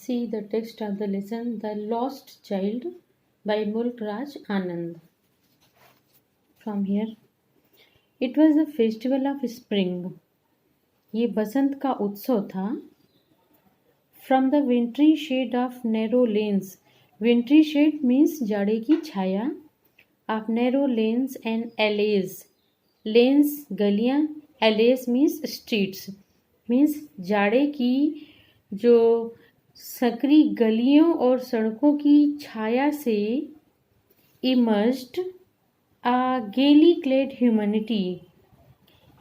see the text of the lesson The Lost Child by Mulk Raj Anand. From here, it was the festival of spring. ये बसंत का उत्सव था. From the wintry shade of narrow lanes. Wintry shade means जाड़े की छाया. Of narrow lanes and alleys. Lanes गलियां. Alleys means streets. Means जाड़े की जो सकरी गलियों और सड़कों की छाया से emerged a gaily clad humanity.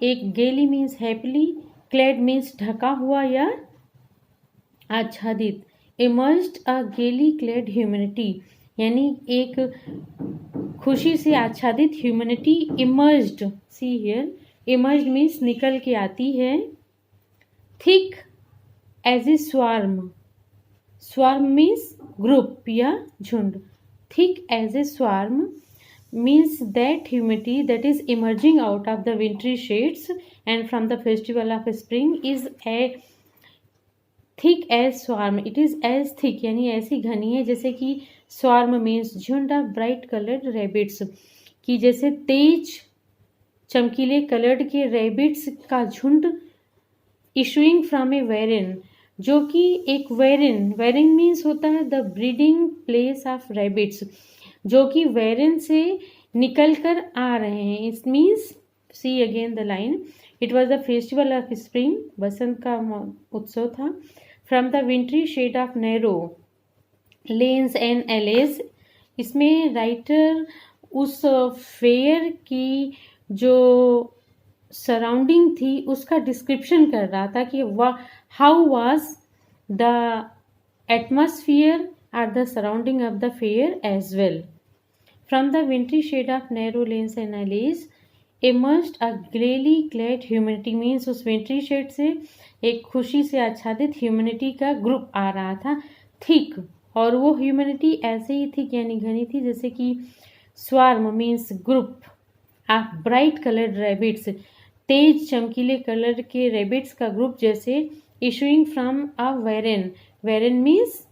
एक gaily means happily, clad means ढका हुआ या आच्छादित. emerged a gaily clad humanity यानी एक खुशी से आच्छादित humanity emerged. See here, emerged means निकल के आती है. thick as a swarm. Swarm means group या झुंड. Thick as a swarm means that humanity that is emerging out of the wintry shades and from the festival of spring is a thick as swarm. It is as thick यानी ऐसी घनी है जैसे कि swarm means झुंड of bright colored rabbits कि जैसे तेज चमकीले कलर्ड के rabbits का झुंड issuing from a warren जो कि एक वेरिन मीन्स होता है the breeding place of rabbits जो कि वेरिन से निकल कर आ रहे हैं. It means see again the line. It was the festival of spring. बसंत का उत्सव था. From the wintry shade of narrow lanes and alleys. इसमें राइटर उस फेयर की जो सराउंडिंग थी उसका डिस्क्रिप्शन कर रहा था कि how was the atmosphere or the surrounding of the fair as well. From the wintry shade of narrow lanes and alleys emerged a gaily clad humanity means उस विंट्री शेड से एक खुशी से आच्छादित ह्यूमैनिटी का ग्रुप आ रहा था. थिक और वो ह्यूमैनिटी ऐसे ही थिक यानी घनी थी जैसे कि swarm means group of bright coloured rabbits तेज चमकीले कलर के रैबिट्स का ग्रुप जैसे issuing from a warren. Warren means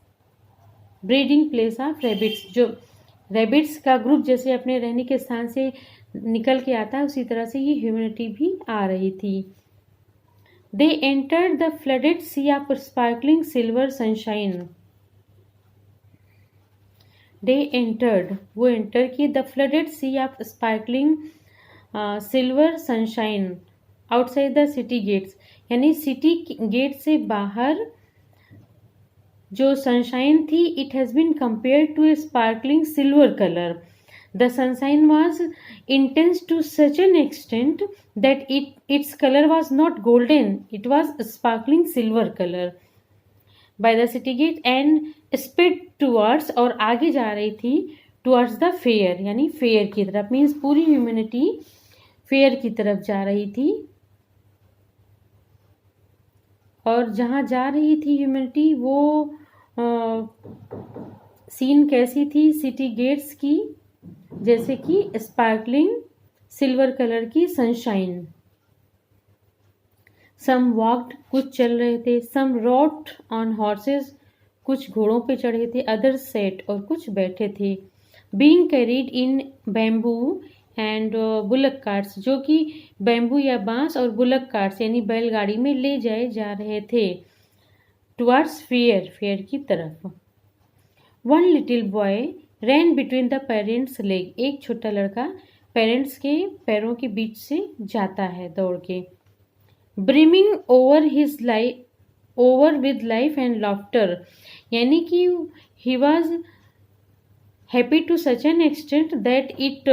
breeding place of rabbits. जो रैबिट्स का ग्रुप जैसे अपने रहने के स्थान से निकल के आता है उसी तरह से ये ह्यूमैनिटी भी आ रही थी. They entered the flooded sea of sparkling silver sunshine. They entered वो एंटर किए the flooded sea of sparkling silver sunshine outside the city gates यानी सिटी गेट से बाहर जो सनशाइन थी it has been compared to a sparkling silver colour. The sunshine was intense to such an extent that its colour was not golden it was sparkling silver colour by the city gate and spread towards और आगे जा रही थी towards the fair यानी fair की तरफ. Means पूरी humanity fair की तरफ जा रही थी. और जहाँ जा रही थी ह्यूमैनिटी वो सीन कैसी थी सिटी गेट्स की जैसे कि स्पार्कलिंग सिल्वर कलर की सनशाइन. सम वॉक्ड कुछ चल रहे थे. सम रोड ऑन हॉर्सेस कुछ घोड़ों पे चढ़े थे. अदर सेट और कुछ बैठे थे. Being carried in bamboo and bullock carts जो कि बैम्बू या बांस और बुलक कार्ट्स यानी बैलगाड़ी में ले जाए जा रहे थे. टुवर्ड्स फेयर की तरफ. One little boy ran between the parents leg. एक छोटा लड़का पेरेंट्स के पैरों के बीच से जाता है दौड़ के. Brimming over with life and laughter यानी कि he was happy to such an extent that it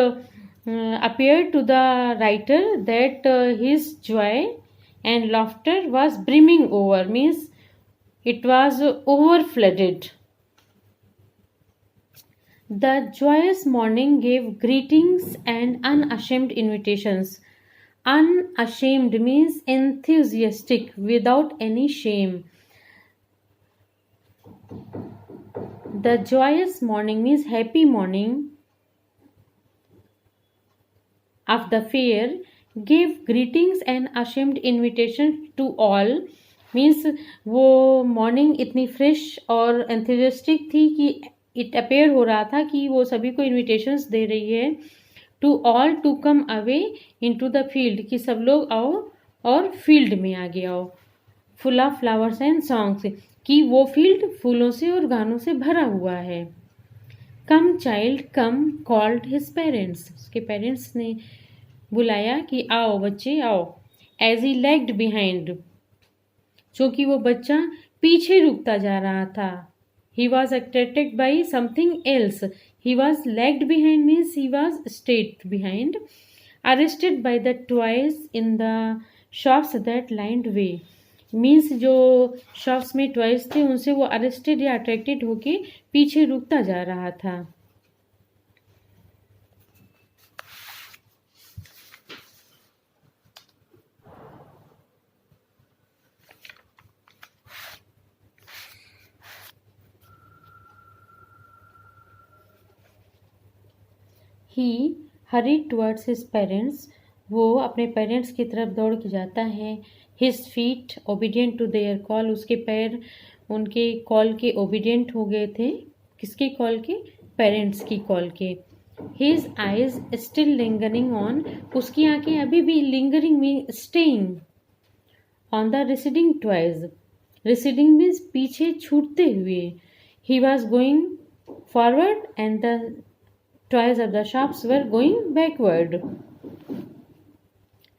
appeared to the writer that his joy and laughter was brimming over means it was overflooded. The joyous morning gave greetings and unashamed invitations. Unashamed means enthusiastic without any shame. The joyous morning means happy morning of the fair gave greetings and ashamed invitation to all means वो morning इतनी fresh और enthusiastic थी कि it appear हो रहा था कि वो सभी को इनविटेशंस दे रही है to all to come away into the field, कि सब लोग आओ और फील्ड में आगे आओ, full of flowers and songs, कि वो फील्ड फूलों से और गानों से भरा हुआ है। कम चाइल्ड कम कॉल्ड हिज पेरेंट्स, उसके पेरेंट्स ने बुलाया कि आओ बच्चे आओ। एज ही लैग्ड बिहाइंड, क्योंकि वो बच्चा पीछे रुकता जा रहा था। He was attracted by something else, he was lagged behind means he was state behind. Arrested by the toys in the shops that lined way, means जो शॉप्स में टॉयज थे उनसे वो अरेस्टेड या अट्रैक्टेड होके पीछे रुकता जा रहा था। He hurried towards his parents, वो अपने पेरेंट्स की तरफ दौड़ के जाता है। His feet obedient to their call, उसके पैर उनके कॉल के ओबीडियंट हो गए थे। किसके कॉल के? पेरेंट्स की कॉल के। His eyes still lingering on, उसकी आंखें अभी भी lingering mean staying on the receding toys, receding means पीछे छूटते हुए। He was going forward and the toys of the shops were going backward.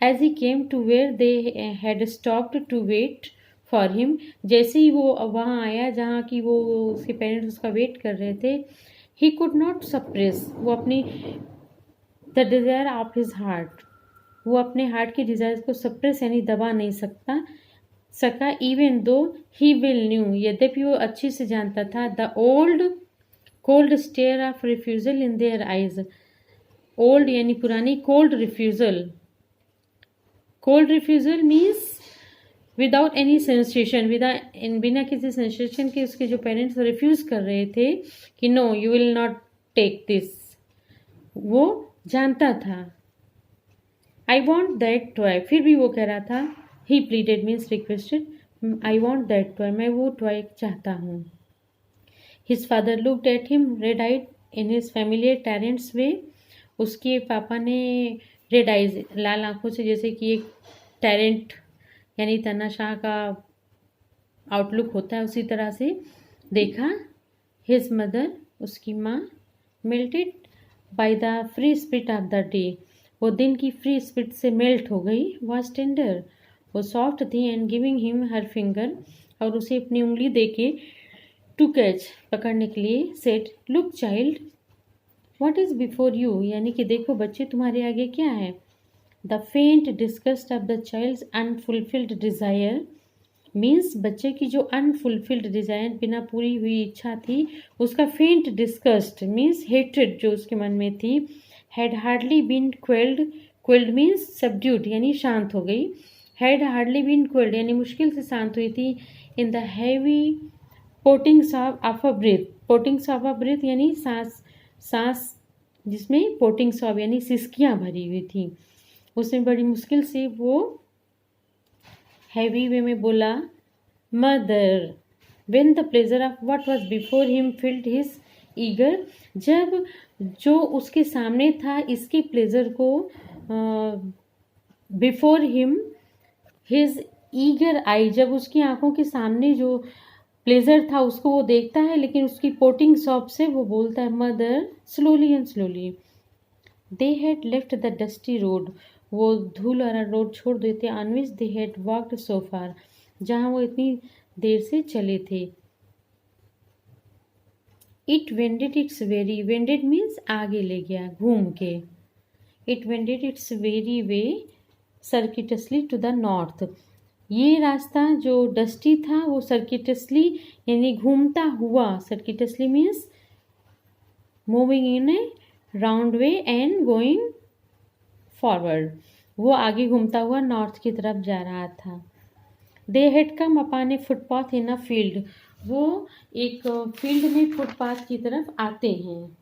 As he came to where they had stopped to wait for him, जैसे ही वो वहाँ आया जहाँ की वो उसके पेरेंट्स उसका वेट कर रहे थे, he could not suppress, वो अपनी the desire of his heart, वो अपने हार्ट की डिजायर को सप्रेस यानी दबा नहीं सका। Even though he will new, यद्यपि वो अच्छे से जानता था, the old cold stare of refusal in their eyes, old यानी पुरानी, cold refusal, cold refusal means without any sensation, बिना किसी सेंसेशन के उसके जो पेरेंट्स रिफ्यूज कर रहे थे कि no you will not take this, वो जानता था। आई वॉन्ट दैट टॉय, फिर भी वो कह रहा था, he pleaded means requested, I want that toy, मैं वो टॉय चाहता हूँ। His father looked at him red-eyed in his familiar tyrant's way. उसके पापा ने रेड आइज, लाल आंखों से, जैसे कि एक टैरेंट यानी तानाशाह का आउटलुक होता है, उसी तरह से देखा। His mother, उसकी माँ, melted by the free spirit of the day, वो दिन की फ्री स्पिरिट से मेल्ट हो गई। was tender, वो सॉफ्ट थी, and giving him her finger, और उसे अपनी उंगली देके टू कैच, पकड़ने के लिए, set look child what is before you, यानी कि देखो बच्चे तुम्हारे आगे क्या है। The faint disgust of the child's unfulfilled desire, means बच्चे की जो अनफुलफिल्ड डिजायर, बिना पूरी हुई इच्छा थी, उसका फेंट डिस्गस्ट मीन्स हेट्रेड जो उसके मन में थी, had hardly been quelled, quelled means subdued यानी शांत हो गई, हैड हार्डली बीन क्वेल्ड यानी मुश्किल से शांत हुई थी, in the heavy pantings of a breath, pantings of a breath यानी सांस जिसमें पोटिंग्स ऑफ यानी सिसकियाँ भरी हुई थी, उसमें बड़ी मुश्किल से वो हैवी वे में बोला mother. When the pleasure of what was before him field his eager, जब जो उसके सामने था इसके प्लेजर को बिफोर हिम हिज ईगर आई, जब उसकी आंखों के सामने जो प्लेजर था उसको वो देखता है, लेकिन उसकी पोटिंग शॉप से वो बोलता है mother slowly and slowly. They had left the dusty road, वो धूल वाला रोड छोड़ देते, on which they had walked so far, जहाँ वो इतनी देर से चले थे। It wended its weary, wended means आगे ले गया घूम के, it wended its weary way circuitously to the north, ये रास्ता जो डस्टी था वो सर्किटसली यानी घूमता हुआ, circuitously means moving in a round way and going forward, वो आगे घूमता हुआ नॉर्थ की तरफ जा रहा था। They had come upon A footpath in a field, वो एक फील्ड में फुटपाथ की तरफ आते हैं।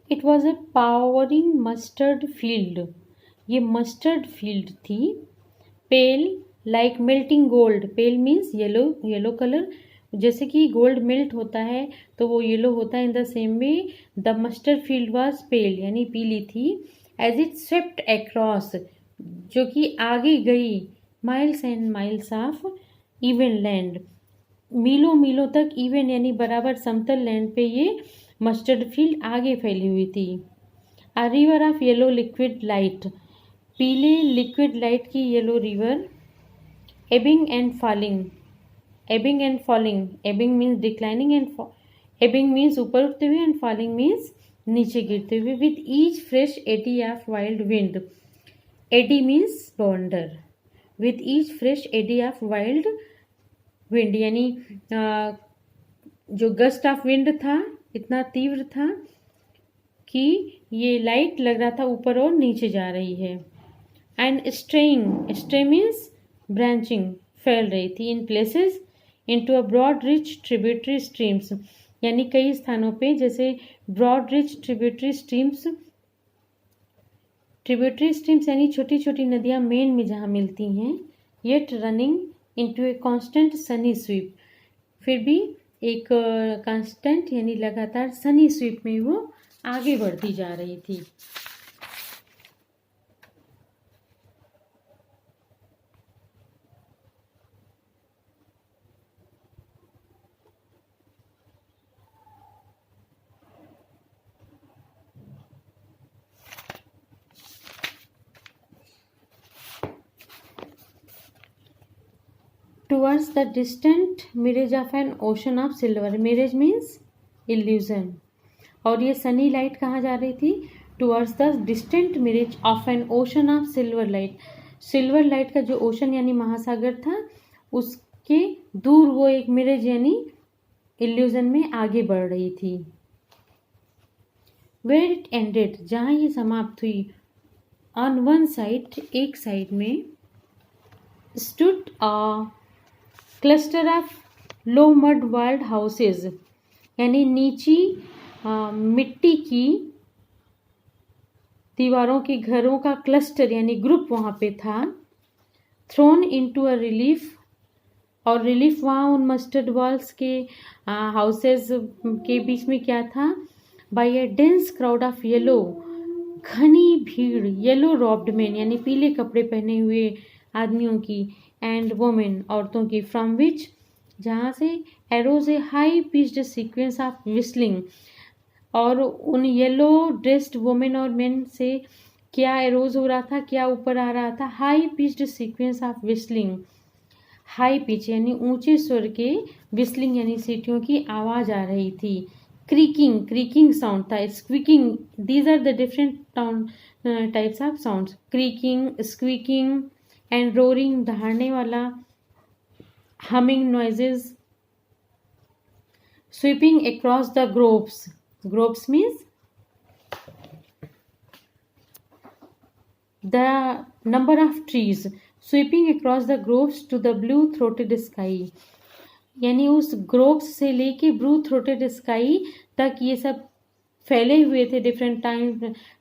It was a powering mustard field, ये मस्टर्ड फील्ड थी। पेल लाइक मेल्टिंग गोल्ड, पेल मीन्स येलो, येलो कलर, जैसे कि गोल्ड मेल्ट होता है तो वो येलो होता है। In the same way the mustard field was pale, यानी पीली थी। एज इट स्वेप्ट अक्रॉस, जो कि आगे गई, miles and miles of even land, मीलों मीलों तक, इवन यानी बराबर समतल लैंड पे ये मस्टर्ड फील्ड आगे फैली हुई थी। A river of yellow liquid light, पीले लिक्विड लाइट की yellow river. Ebbing and falling, ebbing and falling, ebbing means declining and ebbing means ऊपर उठते हुए एंड फॉलिंग मीन्स नीचे गिरते हुए। With each fresh eddy of wild wind, eddy means बॉन्डर, with each fresh eddy of wild wind, यानी जो gust of wind था इतना तीव्र था कि ये लाइट लग रहा था ऊपर और नीचे जा रही है। And straying, stray means branching, फैल रही थी। In places into a broad rich tributary streams, यानी कई स्थानों पे जैसे broad rich tributary streams, tributary streams यानी छोटी छोटी नदियाँ मेन में जहाँ मिलती हैं। Yet running into a constant sunny sweep, फिर भी एक कांस्टेंट यानी लगातार सनी स्वीप में वो आगे बढ़ती जा रही थी। Towards the distant mirage of an ocean of silver, mirage means illusion, और ये सनी लाइट कहाँ जा रही थी? Towards the distant mirage of N ocean of silver light, silver light का जो ओशन यानी महासागर था उसके दूर वो एक मिरेज यानी इल्यूजन में आगे बढ़ रही थी। वेयर इट एंडेड, जहाँ ये समाप्त हुई, ऑन वन साइड, एक साइड में, stood a cluster of low mud walled houses, यानी नीची मिट्टी की दीवारों के घरों का क्लस्टर यानी ग्रुप वहाँ पे था। थ्रोन इनटू अ रिलीफ, और रिलीफ वहाँ उन मस्टर्ड वॉल्स के हाउसेज के बीच में क्या था? By a dense crowd of yellow, घनी भीड़, येलो रॉब्ड मैन यानी पीले कपड़े पहने हुए आदमियों की, एंड वोमेन औरतों की, फ्रॉम विच जहाँ से arrows A high pitched sequence of whistling, और उन येलो ड्रेस्ड वोमेन और मेन से क्या एरोज हो रहा था, क्या ऊपर आ रहा था? High pitched sequence of whistling, high pitch यानी ऊंचे स्वर के, विस्लिंग यानी सीटियों की आवाज आ रही थी। क्रीकिंग, क्रीकिंग साउंड था। Squeaking, these are the different types of sounds, creaking, squeaking and roaring, दहाड़ने वाला, humming noises. Sweeping across the groves, groves means the number of trees, sweeping across the groves to the blue throated sky, यानी उस groves से लेके blue throated sky तक ये सब फैले हुए थे। Different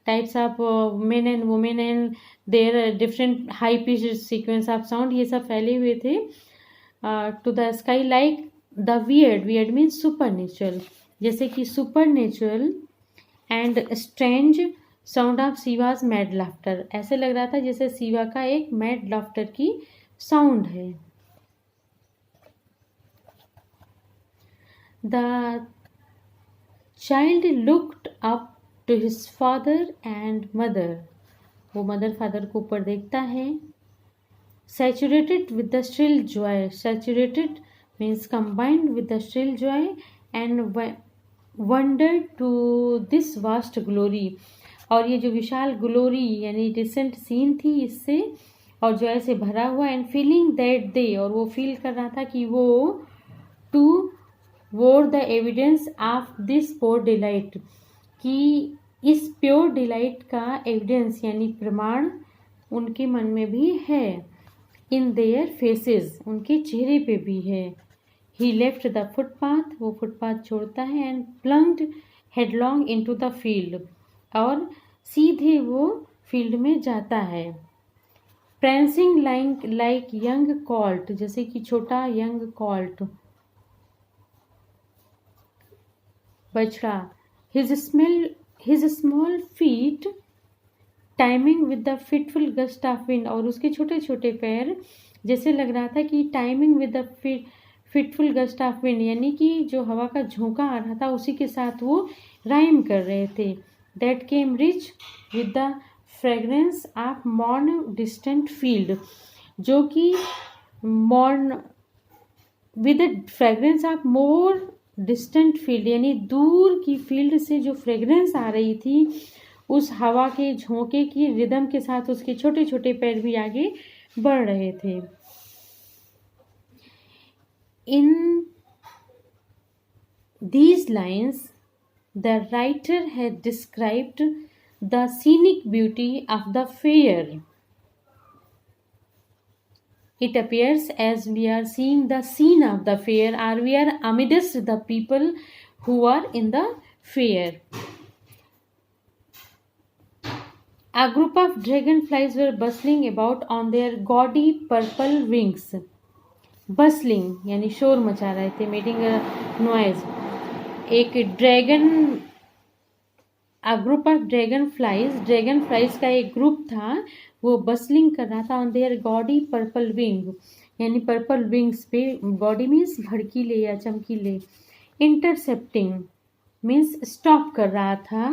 types of men and women and their different high pitched sequence of sound, ये सब फैले हुए थे to the sky like the weird, weird means super natural, जैसे कि super natural and strange sound of Shiva's mad laughter, ऐसे लग रहा था जैसे शिवा का एक मैड लाफ्टर की साउंड है। The child looked up to his father and mother, वो मदर फादर को ऊपर देखता है। Saturated with the shrill joy, saturated means combined with the shrill joy, and wonder to this vast glory, और ये जो विशाल ग्लोरी यानी डिसेंट सीन थी इससे, और जॉय से भरा हुआ, एंड फीलिंग दैट दे, और वो फील कर रहा था कि वो, to wore the evidence of this pure delight, कि इस प्योर डिलाइट का एविडेंस यानी प्रमाण उनके मन में भी है। इन देयर फेसेस, उनके चेहरे पे भी है। ही लेफ्ट द फुटपाथ, वो फुटपाथ छोड़ता है, and plunged headlong into the field, और सीधे वो फील्ड में जाता है। प्रेंसिंग लाइक यंग कॉल्ट, जैसे कि छोटा यंग कॉल्ट बछड़ा। His small feet timing with the fitful gust of wind, और उसके छोटे छोटे पैर जैसे लग रहा था कि timing with the fitful gust of wind, यानी कि जो हवा का झोंका आ रहा था उसी के साथ वो राइम कर रहे थे। That came rich with the fragrance of morn distant field, जो कि morn with the fragrance of more distant field, यानी दूर की फील्ड से जो फ्रेगरेंस आ रही थी उस हवा के झोंके की रिदम के साथ उसके छोटे छोटे पैर भी आगे बढ़ रहे थे। In these lines, the writer had described the scenic beauty of the fair. It appears as we are seeing the scene of the fair, or we are amidst the people who are in the fair. A group of dragonflies were bustling about on their gaudy purple wings. Bustling यानी शोर मचा रहे थे, making noise. एक group of dragon flies का एक group था, वो बसलिंग कर रहा था on their gaudy purple wing, यानी पर्पल विंग्स पे। गॉडी मीन्स भड़कीले या चमकीले। इंटरसेप्टिंग मीन्स स्टॉप कर रहा था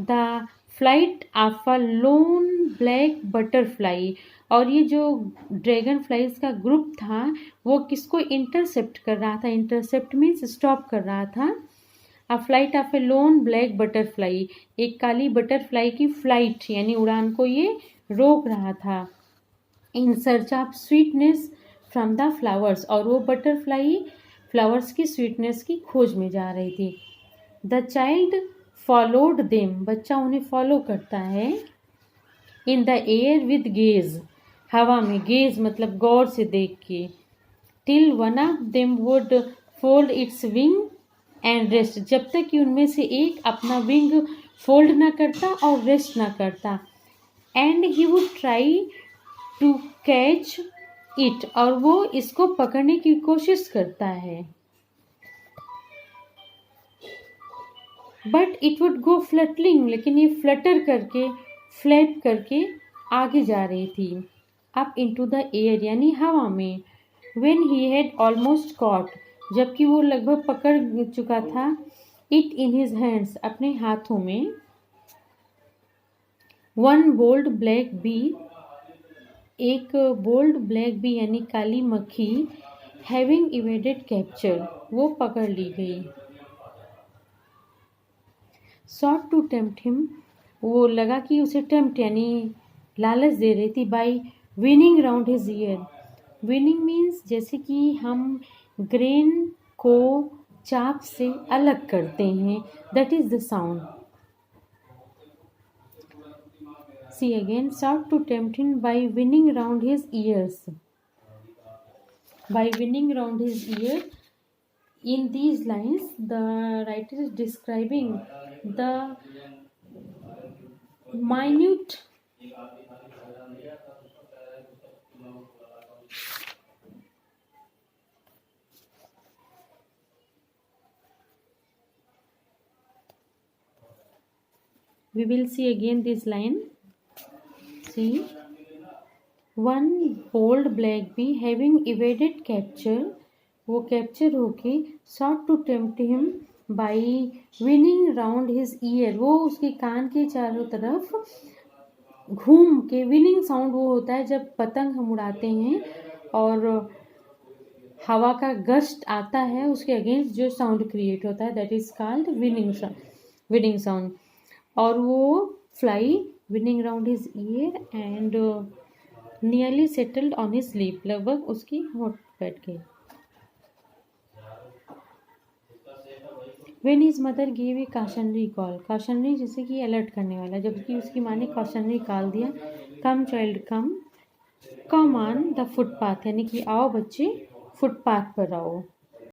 the flight of a loan black butterfly, और ये जो ड्रैगन फ्लाइज का ग्रुप था वो किसको इंटरसेप्ट कर रहा था? इंटरसेप्ट मीन्स स्टॉप कर रहा था। A flight of A loan black butterfly, एक काली बटरफ्लाई की फ्लाइट यानी उड़ान को ये रोक रहा था। In search of sweetness from the flowers, और वो बटरफ्लाई फ्लावर्स की स्वीटनेस की खोज में जा रही थी। द चाइल्ड फॉलोड देम, बच्चा उन्हें फॉलो करता है। In the air with gauge, हवा में, गेज मतलब गौर से देख के। Till one of them would fold it's wing and rest, जब तक कि उनमें से एक अपना विंग फोल्ड ना करता और रेस्ट ना करता। And he would try to catch it, और वो इसको पकड़ने की कोशिश करता है। But it would go fluttering, लेकिन ये फ्लटर करके, फ्लैप करके आगे जा रही थी। अप इनटू द एयर यानी हवा में। When he had almost caught, जबकि वो लगभग पकड़ चुका था। इट इन हिज हैंड्स, अपने हाथों में। वन बोल्ड ब्लैक बी, एक बोल्ड ब्लैक बी यानी काली मक्खी। हैविंग इवेडेड कैप्चर, वो पकड़ ली गई। सॉट टू टेम्प्ट हिम, वो लगा कि उसे टेम्प्ट यानी लालच दे रही थी। By winning round his year, winning means जैसे कि हम ग्रेन को चाप से अलग करते हैं, that is the sound. See again, sought to tempt him by winning round his ears, by winning round his ear. In these lines, the writer is describing the minute we will see again this line. See, one bold black bee having evaded capture, वो capture होके sought to tempt him by winning round his ear, वो उसके कान के चारों तरफ घूम के। Winning sound वो होता है जब पतंग हम उड़ाते हैं और हवा का गस्ट आता है, उसके अगेंस्ट जो साउंड क्रिएट होता है, that is called winning sound. और वो fly winning round his year and nearly settled on his sleep, लगभग उसकी होंठ बैठ गई। When his mother gave a cautionary call, cautionary जैसे कि अलर्ट करने वाला, जबकि उसकी माँ ने cautionary कॉल दिया। Come child come, come on the footpath, यानी कि आओ बच्चे फुटपाथ पर आओ।